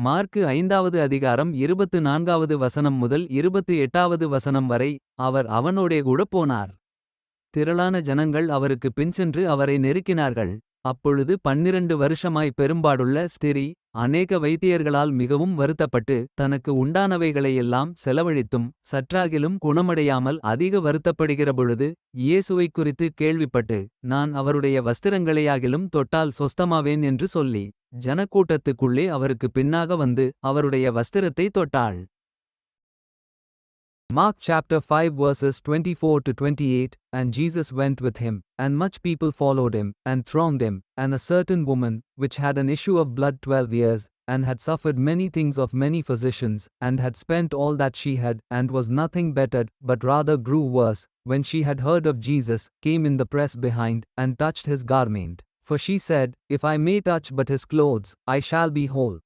Mark 5வது அதிகாரம் 24வது வசனம் முதல் 28வது வசனம் வரை. அவர் அவனோடே கூட போனார். திரளான ஜனங்கள் அவருக்கு பின்சென்று அவரை நெருக்கினார்கள். அப்பொழுது 12 வருஷமாய் பெரும்பாடுள்ள ஸ்திரீ அநேக வைத்தியர்களால் மிகவும் வருத்தப்பட்டு தனக்கு உண்டானவைகளையெல்லாம் செலவழித்தும் சற்றாகிலும் குணமடையாமல் அதிக வருத்தப்படுகிறபொழுது இயேசுவைக் குறித்து கேள்விப்பட்டு நான் அவருடைய வஸ்திரங்களையாகிலும் தொட்டால் சொஸ்தமாவேன் என்று சொல்லி ஜனக்கூட்டத்துக்குள்ளே அவருக்கு பின்னாக வந்து அவருடைய வஸ்திரத்தை தொட்டாள். Mark chapter 5 verses 24 to 28. And Jesus went with him, and much people followed him, and thronged him. And a certain woman, which had an issue of blood 12 years, and had suffered many things of many physicians, and had spent all that she had, and was nothing bettered, but rather grew worse, when she had heard of Jesus, came in the press behind, and touched his garment. For she said, If I may touch but his clothes, I shall be whole.